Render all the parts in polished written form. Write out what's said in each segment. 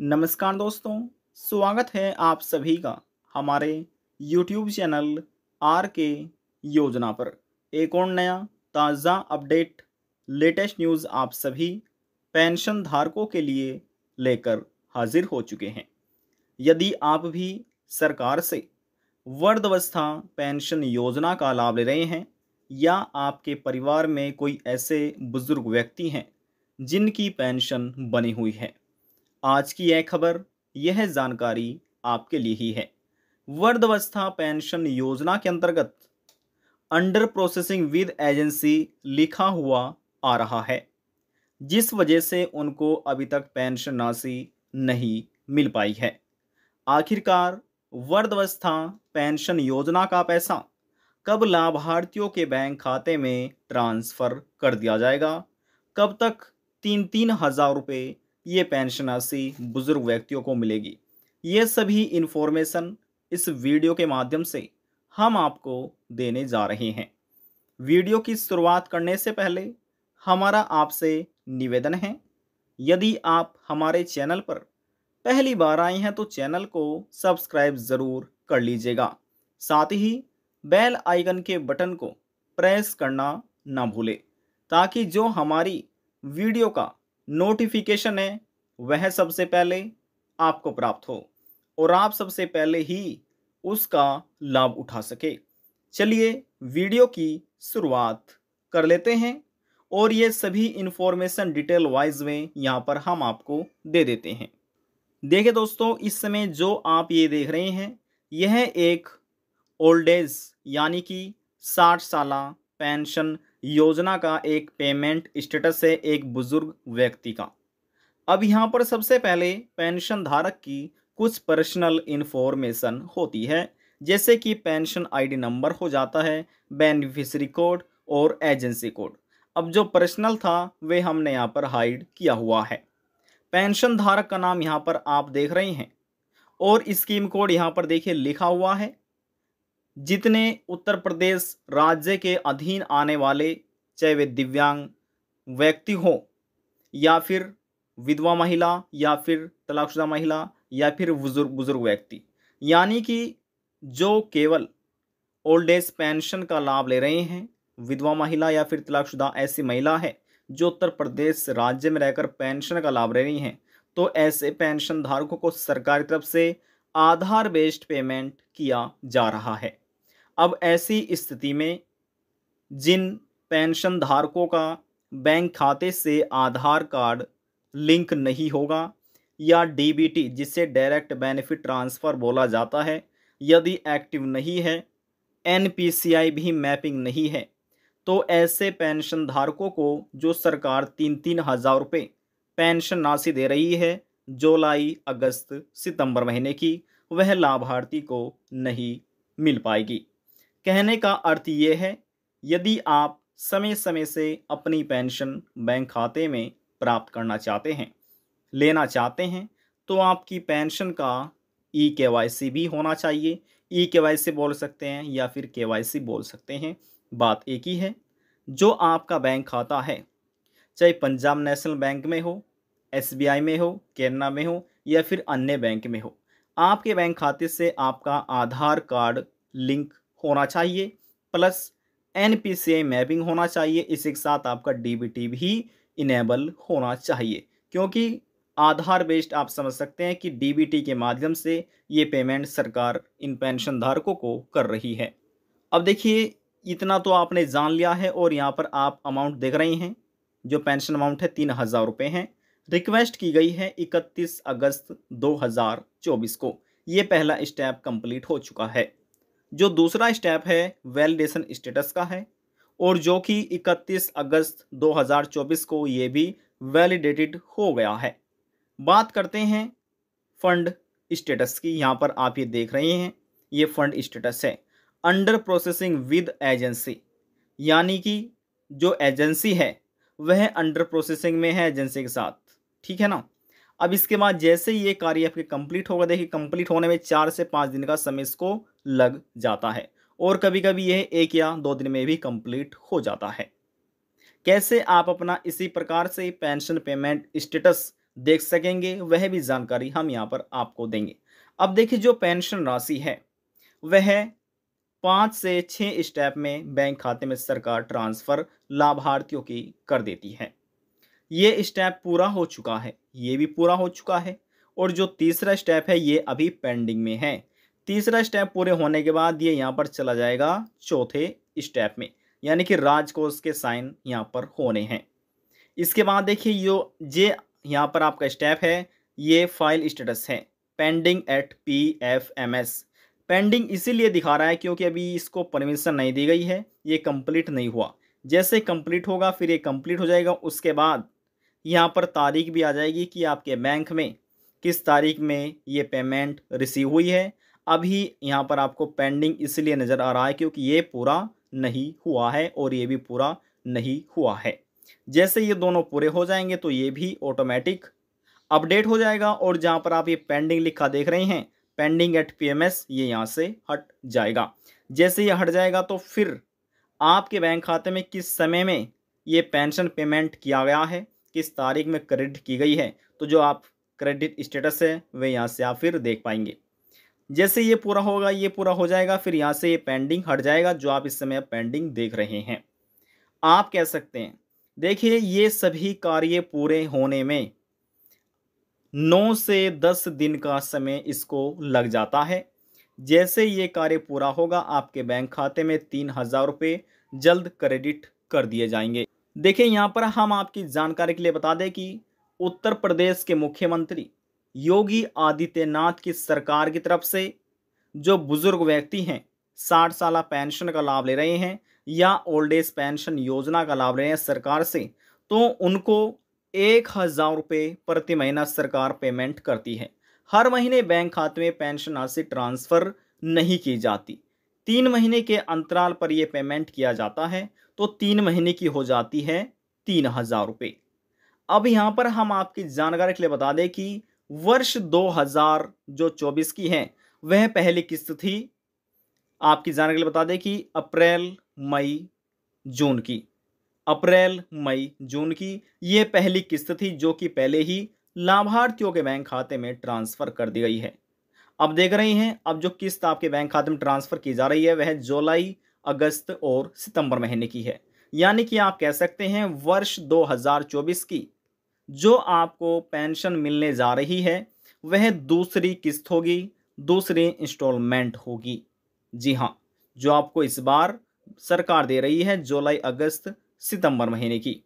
नमस्कार दोस्तों, स्वागत है आप सभी का हमारे YouTube चैनल आर के योजना पर। एक और नया ताज़ा अपडेट लेटेस्ट न्यूज़ आप सभी पेंशन धारकों के लिए लेकर हाजिर हो चुके हैं। यदि आप भी सरकार से वृद्धावस्था पेंशन योजना का लाभ ले रहे हैं या आपके परिवार में कोई ऐसे बुजुर्ग व्यक्ति हैं जिनकी पेंशन बनी हुई है, आज की यह खबर, यह जानकारी आपके लिए ही है। वृद्धावस्था पेंशन योजना के अंतर्गत अंडर प्रोसेसिंग विद एजेंसी लिखा हुआ आ रहा है, जिस वजह से उनको अभी तक पेंशन राशि नहीं मिल पाई है। आखिरकार वृद्धावस्था पेंशन योजना का पैसा कब लाभार्थियों के बैंक खाते में ट्रांसफर कर दिया जाएगा? कब तक 3-3 हज़ार रुपये ये पेंशन राशि बुजुर्ग व्यक्तियों को मिलेगी? ये सभी इन्फॉर्मेशन इस वीडियो के माध्यम से हम आपको देने जा रहे हैं। वीडियो की शुरुआत करने से पहले हमारा आपसे निवेदन है, यदि आप हमारे चैनल पर पहली बार आए हैं तो चैनल को सब्सक्राइब ज़रूर कर लीजिएगा। साथ ही बेल आइकन के बटन को प्रेस करना ना भूलें, ताकि जो हमारी वीडियो का नोटिफिकेशन है वह सबसे पहले आपको प्राप्त हो और आप सबसे पहले ही उसका लाभ उठा सके। चलिए वीडियो की शुरुआत कर लेते हैं और ये सभी इंफॉर्मेशन डिटेल वाइज में यहाँ पर हम आपको दे देते हैं। देखिए दोस्तों, इस समय जो आप ये देख रहे हैं यह एक ओल्ड एज यानी कि 60 साला पेंशन योजना का एक पेमेंट स्टेटस है एक बुजुर्ग व्यक्ति का। अब यहाँ पर सबसे पहले पेंशन धारक की कुछ पर्सनल इन्फॉर्मेशन होती है, जैसे कि पेंशन आईडी नंबर हो जाता है, बेनिफिशियरी कोड और एजेंसी कोड। अब जो पर्सनल था वे हमने यहाँ पर हाइड किया हुआ है। पेंशन धारक का नाम यहाँ पर आप देख रहे हैं और स्कीम कोड यहाँ पर देखिए लिखा हुआ है। जितने उत्तर प्रदेश राज्य के अधीन आने वाले, चाहे वे दिव्यांग व्यक्ति हो या फिर विधवा महिला या फिर तलाकशुदा महिला या फिर बुजुर्ग व्यक्ति, यानी कि जो केवल ओल्ड एज पेंशन का लाभ ले रहे हैं, विधवा महिला या फिर तलाकशुदा ऐसी महिला है जो उत्तर प्रदेश राज्य में रहकर पेंशन का लाभ ले रही हैं, तो ऐसे पेंशन धारकों को सरकार की तरफ से आधार बेस्ड पेमेंट किया जा रहा है। अब ऐसी स्थिति में जिन पेंशन धारकों का बैंक खाते से आधार कार्ड लिंक नहीं होगा या डीबीटी जिसे डायरेक्ट बेनिफिट ट्रांसफ़र बोला जाता है यदि एक्टिव नहीं है, एनपीसीआई भी मैपिंग नहीं है, तो ऐसे पेंशन धारकों को जो सरकार 3-3 हज़ार रुपये पेंशन राशि दे रही है जुलाई, अगस्त, सितंबर महीने की, वह लाभार्थी को नहीं मिल पाएगी। कहने का अर्थ ये है, यदि आप समय समय से अपनी पेंशन बैंक खाते में प्राप्त करना चाहते हैं, लेना चाहते हैं, तो आपकी पेंशन का ई-केवाईसी भी होना चाहिए। ई-केवाईसी बोल सकते हैं या फिर केवाईसी बोल सकते हैं, बात एक ही है। जो आपका बैंक खाता है, चाहे पंजाब नेशनल बैंक में हो, एसबीआई में हो, कैनरा में हो या फिर अन्य बैंक में हो, आपके बैंक खाते से आपका आधार कार्ड लिंक होना चाहिए, प्लस एनपीसीआई मैपिंग होना चाहिए। इसी के साथ आपका डीबीटी भी इनेबल होना चाहिए, क्योंकि आधार बेस्ड आप समझ सकते हैं कि डीबीटी के माध्यम से ये पेमेंट सरकार इन पेंशन धारकों को कर रही है। अब देखिए, इतना तो आपने जान लिया है और यहाँ पर आप अमाउंट देख रहे हैं, जो पेंशन अमाउंट है 3,000 रुपये है। रिक्वेस्ट की गई है 31 अगस्त 2024 को। ये पहला स्टेप कंप्लीट हो चुका है। जो दूसरा स्टेप है वैलिडेशन स्टेटस का है और जो कि 31 अगस्त 2024 को ये भी वैलिडेटेड हो गया है। बात करते हैं फंड स्टेटस की। यहाँ पर आप ये देख रहे हैं, ये फंड स्टेटस है अंडर प्रोसेसिंग विद एजेंसी, यानी कि जो एजेंसी है वह अंडर प्रोसेसिंग में है एजेंसी के साथ, ठीक है ना। अब इसके बाद जैसे ही ये कार्य आपके कंप्लीट होगा, देखिए कंप्लीट होने में 4 से 5 दिन का समय इसको लग जाता है और कभी कभी यह 1 या 2 दिन में भी कंप्लीट हो जाता है। कैसे आप अपना इसी प्रकार से पेंशन पेमेंट स्टेटस देख सकेंगे, वह भी जानकारी हम यहाँ पर आपको देंगे। अब देखिए, जो पेंशन राशि है वह 5 से 6 स्टेप में बैंक खाते में सरकार ट्रांसफ़र लाभार्थियों की कर देती है। ये स्टेप पूरा हो चुका है, ये भी पूरा हो चुका है, और जो तीसरा स्टेप है ये अभी पेंडिंग में है। तीसरा स्टेप पूरे होने के बाद ये यहाँ पर चला जाएगा चौथे स्टेप में, यानी कि राजकोष के साइन यहाँ पर होने हैं। इसके बाद देखिए, ये यहाँ पर आपका स्टेप है, ये फाइल स्टेटस है पेंडिंग एट PFMS। पेंडिंग इसीलिए दिखा रहा है क्योंकि अभी इसको परमिशन नहीं दी गई है, ये कंप्लीट नहीं हुआ। जैसे कंप्लीट होगा फिर ये कंप्लीट हो जाएगा, उसके बाद यहाँ पर तारीख भी आ जाएगी कि आपके बैंक में किस तारीख में ये पेमेंट रिसीव हुई है। अभी यहाँ पर आपको पेंडिंग इसलिए नज़र आ रहा है क्योंकि ये पूरा नहीं हुआ है और ये भी पूरा नहीं हुआ है। जैसे ये दोनों पूरे हो जाएंगे तो ये भी ऑटोमेटिक अपडेट हो जाएगा, और जहाँ पर आप ये पेंडिंग लिखा देख रहे हैं पेंडिंग एट PMS, ये यहाँ से हट जाएगा। जैसे ये हट जाएगा तो फिर आपके बैंक खाते में किस समय में ये पेंशन पेमेंट किया गया है, किस तारीख में क्रेडिट की गई है, तो जो आप क्रेडिट स्टेटस है वह यहाँ से आप फिर देख पाएंगे। जैसे ये पूरा होगा, ये पूरा हो जाएगा, फिर यहाँ से ये पेंडिंग हट जाएगा जो आप इस समय पेंडिंग देख रहे हैं। आप कह सकते हैं, देखिए ये सभी कार्य पूरे होने में 9 से 10 दिन का समय इसको लग जाता है। जैसे ये कार्य पूरा होगा आपके बैंक खाते में 3,000 रुपये जल्द क्रेडिट कर दिए जाएंगे। देखिए, यहाँ पर हम आपकी जानकारी के लिए बता दें कि उत्तर प्रदेश के मुख्यमंत्री योगी आदित्यनाथ की सरकार की तरफ से जो बुजुर्ग व्यक्ति हैं 60 साल पेंशन का लाभ ले रहे हैं या ओल्ड एज पेंशन योजना का लाभ ले रहे हैं सरकार से, तो उनको 1,000 रुपये प्रति महीना सरकार पेमेंट करती है। हर महीने बैंक खाते में पेंशन राशि ट्रांसफ़र नहीं की जाती, 3 महीने के अंतराल पर यह पेमेंट किया जाता है, तो 3 महीने की हो जाती है 3,000 रुपये। अब यहाँ पर हम आपकी जानकारी के लिए बता दें कि वर्ष 2024 की है वह पहली किस्त थी। आपकी जानकारी के लिए बता दें कि अप्रैल मई जून की ये पहली किस्त थी जो कि पहले ही लाभार्थियों के बैंक खाते में ट्रांसफ़र कर दी गई है। अब देख रहे हैं, अब जो किस्त आपके बैंक खाते में ट्रांसफ़र की जा रही है वह जुलाई, अगस्त और सितंबर महीने की है। यानी कि आप कह सकते हैं वर्ष 2024 की जो आपको पेंशन मिलने जा रही है वह दूसरी किस्त होगी, दूसरी इंस्टॉलमेंट होगी। जी हाँ, जो आपको इस बार सरकार दे रही है जुलाई, अगस्त, सितंबर महीने की।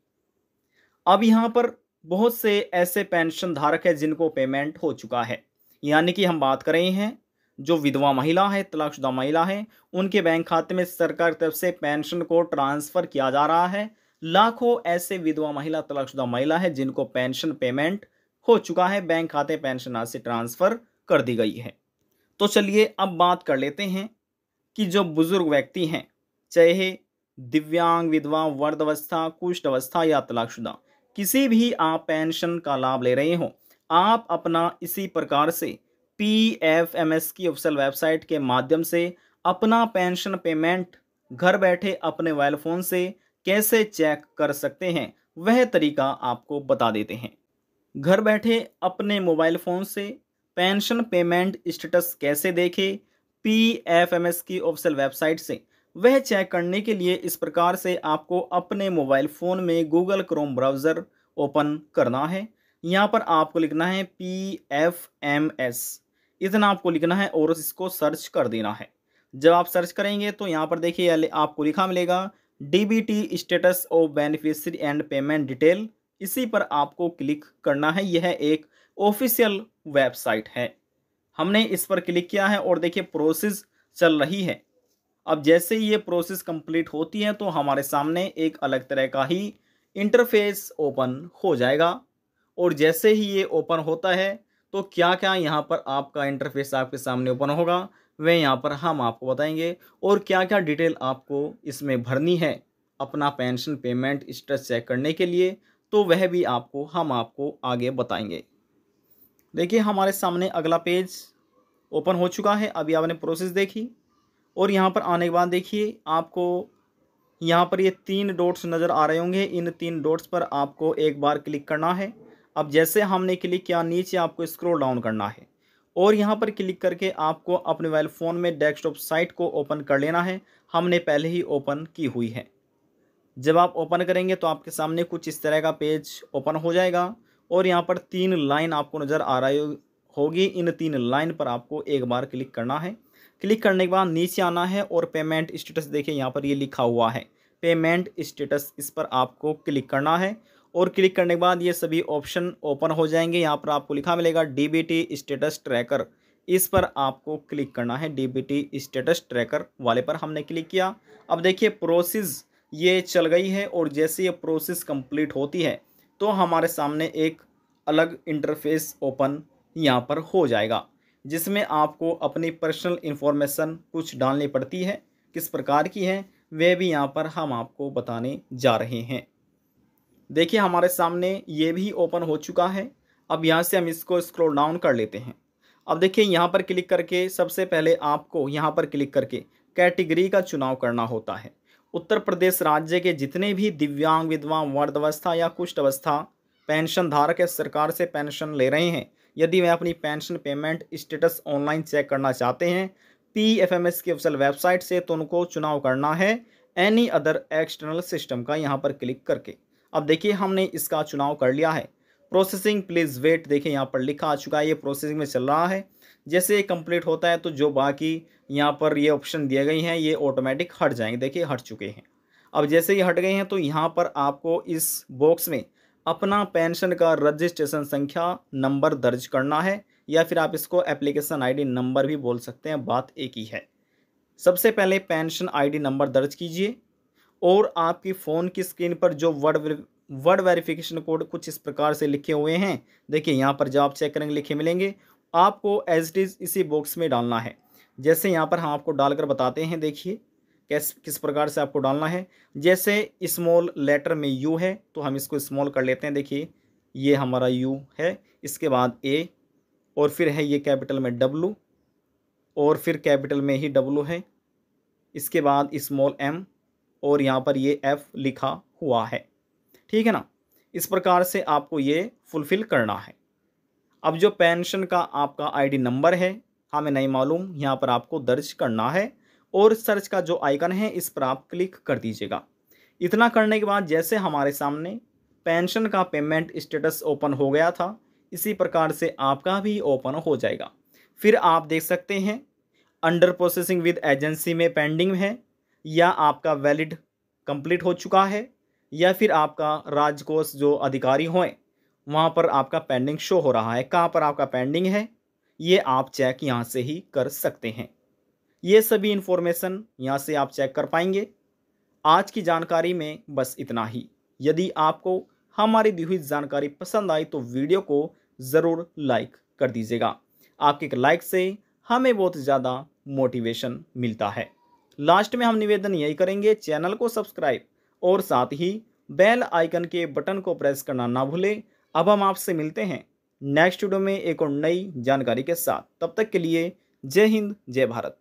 अब यहाँ पर बहुत से ऐसे पेंशन धारक हैं जिनको पेमेंट हो चुका है, यानी कि हम बात कर रहे हैं जो विधवा महिला है, तलाकशुदा महिला है, उनके बैंक खाते में सरकार की तरफ से पेंशन को ट्रांसफ़र किया जा रहा है। लाखों ऐसे विधवा महिला, तलाकशुदा महिला है जिनको पेंशन पेमेंट हो चुका है, बैंक खाते पेंशन राशि ट्रांसफ़र कर दी गई है। तो चलिए अब बात कर लेते हैं कि जो बुजुर्ग व्यक्ति हैं, चाहे दिव्यांग, विधवा, वृद्धावस्था, कुष्ठ अवस्था या तलाकशुदा, किसी भी आप पेंशन का लाभ ले रहे हो, आप अपना इसी प्रकार से PFMS की ऑफिशियल वेबसाइट के माध्यम से अपना पेंशन पेमेंट घर बैठे अपने मोबाइल फ़ोन से कैसे चेक कर सकते हैं वह तरीका आपको बता देते हैं। घर बैठे अपने मोबाइल फ़ोन से पेंशन पेमेंट स्टेटस कैसे देखें PFMS की ऑफिशियल वेबसाइट से, वह चेक करने के लिए इस प्रकार से आपको अपने मोबाइल फ़ोन में गूगल क्रोम ब्राउज़र ओपन करना है। यहाँ पर आपको लिखना है PFMS, इतना आपको लिखना है और इसको सर्च कर देना है। जब आप सर्च करेंगे तो यहाँ पर देखिए आपको लिखा मिलेगा DBT status of beneficiary and payment detail, इसी पर आपको क्लिक करना है। यह एक ऑफिशियल वेबसाइट है, हमने इस पर क्लिक किया है और देखिए प्रोसेस चल रही है। अब जैसे ही ये प्रोसेस कंप्लीट होती है तो हमारे सामने एक अलग तरह का ही इंटरफेस ओपन हो जाएगा, और जैसे ही ये ओपन होता है तो क्या क्या यहाँ पर आपका इंटरफेस आपके सामने ओपन होगा वह यहाँ पर हम आपको बताएंगे, और क्या क्या डिटेल आपको इसमें भरनी है अपना पेंशन पेमेंट स्टेटस चेक करने के लिए, तो वह भी हम आपको आगे बताएंगे। देखिए हमारे सामने अगला पेज ओपन हो चुका है। अभी आपने प्रोसेस देखी और यहाँ पर आने के बाद देखिए आपको यहाँ पर ये 3 डॉट्स नज़र आ रहे होंगे। इन 3 डॉट्स पर आपको एक बार क्लिक करना है। अब जैसे हमने क्लिक किया, नीचे आपको स्क्रॉल डाउन करना है और यहाँ पर क्लिक करके आपको अपने मोबाइल फ़ोन में डेस्कटॉप साइट को ओपन कर लेना है। हमने पहले ही ओपन की हुई है। जब आप ओपन करेंगे तो आपके सामने कुछ इस तरह का पेज ओपन हो जाएगा और यहाँ पर 3 लाइन आपको नज़र आ रही होगी। इन 3 लाइन पर आपको एक बार क्लिक करना है। क्लिक करने के बाद नीचे आना है और पेमेंट स्टेटस देखिए यहाँ पर ये लिखा हुआ है पेमेंट स्टेटस, इस पर आपको क्लिक करना है और क्लिक करने के बाद ये सभी ऑप्शन ओपन हो जाएंगे। यहाँ पर आपको लिखा मिलेगा डीबीटी स्टेटस ट्रैकर, इस पर आपको क्लिक करना है। डीबीटी स्टेटस ट्रैकर वाले पर हमने क्लिक किया। अब देखिए प्रोसेस ये चल गई है और जैसे ये प्रोसेस कंप्लीट होती है तो हमारे सामने एक अलग इंटरफेस ओपन यहाँ पर हो जाएगा, जिसमें आपको अपनी पर्सनल इन्फॉर्मेशन कुछ डालनी पड़ती है। किस प्रकार की है वह भी यहाँ पर हम आपको बताने जा रहे हैं। देखिए हमारे सामने ये भी ओपन हो चुका है। अब यहाँ से हम इसको स्क्रॉल डाउन कर लेते हैं। अब देखिए यहाँ पर क्लिक करके सबसे पहले आपको यहाँ पर क्लिक करके कैटेगरी का चुनाव करना होता है। उत्तर प्रदेश राज्य के जितने भी दिव्यांग, विधवा, वृद्धावस्था या कुष्ठ अवस्था पेंशन धारक या सरकार से पेंशन ले रहे हैं, यदि वे अपनी pension payment status online check करना चाहते हैं पीएफएमएस की ऑफिशियल वेबसाइट से, तो उनको चुनाव करना है एनी अदर एक्सटर्नल सिस्टम का यहाँ पर क्लिक करके। अब देखिए हमने इसका चुनाव कर लिया है। प्रोसेसिंग प्लीज़ वेट, देखिए यहाँ पर लिखा आ चुका है, ये प्रोसेसिंग में चल रहा है। जैसे ये कंप्लीट होता है तो जो बाकी यहाँ पर ये ऑप्शन दिए गए हैं ये ऑटोमेटिक हट जाएंगे। देखिए हट चुके हैं। अब जैसे ये हट गए हैं तो यहाँ पर आपको इस बॉक्स में अपना पेंशन का रजिस्ट्रेशन संख्या नंबर दर्ज करना है, या फिर आप इसको एप्लीकेशन आईडी नंबर भी बोल सकते हैं, बात एक ही है। सबसे पहले पेंशन आईडी नंबर दर्ज कीजिए और आपकी फ़ोन की स्क्रीन पर जो वर्ड वेरिफिकेशन कोड कुछ इस प्रकार से लिखे हुए हैं, देखिए यहाँ पर जब आप चेक करेंगे लिखे मिलेंगे, आपको एज इट इज़ इसी बॉक्स में डालना है। जैसे यहाँ पर हम आपको डालकर बताते हैं, देखिए किस प्रकार से आपको डालना है। जैसे स्मॉल लेटर में यू है तो हम इसको स्मॉल कर लेते हैं। देखिए ये हमारा यू है, इसके बाद ए और फिर है ये कैपिटल में डब्लू और फिर कैपिटल में ही डब्लू है, इसके बाद स्मॉल एम और यहाँ पर ये एफ लिखा हुआ है। ठीक है ना, इस प्रकार से आपको ये फुलफ़िल करना है। अब जो पेंशन का आपका आईडी नंबर है हमें नहीं मालूम, यहाँ पर आपको दर्ज करना है और सर्च का जो आइकन है इस पर आप क्लिक कर दीजिएगा। इतना करने के बाद जैसे हमारे सामने पेंशन का पेमेंट स्टेटस ओपन हो गया था, इसी प्रकार से आपका भी ओपन हो जाएगा। फिर आप देख सकते हैं अंडर प्रोसेसिंग विद एजेंसी में पेंडिंग है, या आपका वैलिड कंप्लीट हो चुका है, या फिर आपका राजकोष जो अधिकारी हों वहाँ पर आपका पेंडिंग शो हो रहा है। कहाँ पर आपका पेंडिंग है ये आप चेक यहाँ से ही कर सकते हैं। ये सभी इन्फॉर्मेशन यहाँ से आप चेक कर पाएंगे। आज की जानकारी में बस इतना ही। यदि आपको हमारी दी हुई जानकारी पसंद आई तो वीडियो को ज़रूर लाइक कर दीजिएगा। आपके एक लाइक से हमें बहुत ज़्यादा मोटिवेशन मिलता है। लास्ट में हम निवेदन यही करेंगे, चैनल को सब्सक्राइब और साथ ही बेल आइकन के बटन को प्रेस करना ना भूलें। अब हम आपसे मिलते हैं नेक्स्ट वीडियो में एक और नई जानकारी के साथ। तब तक के लिए जय हिंद, जय भारत।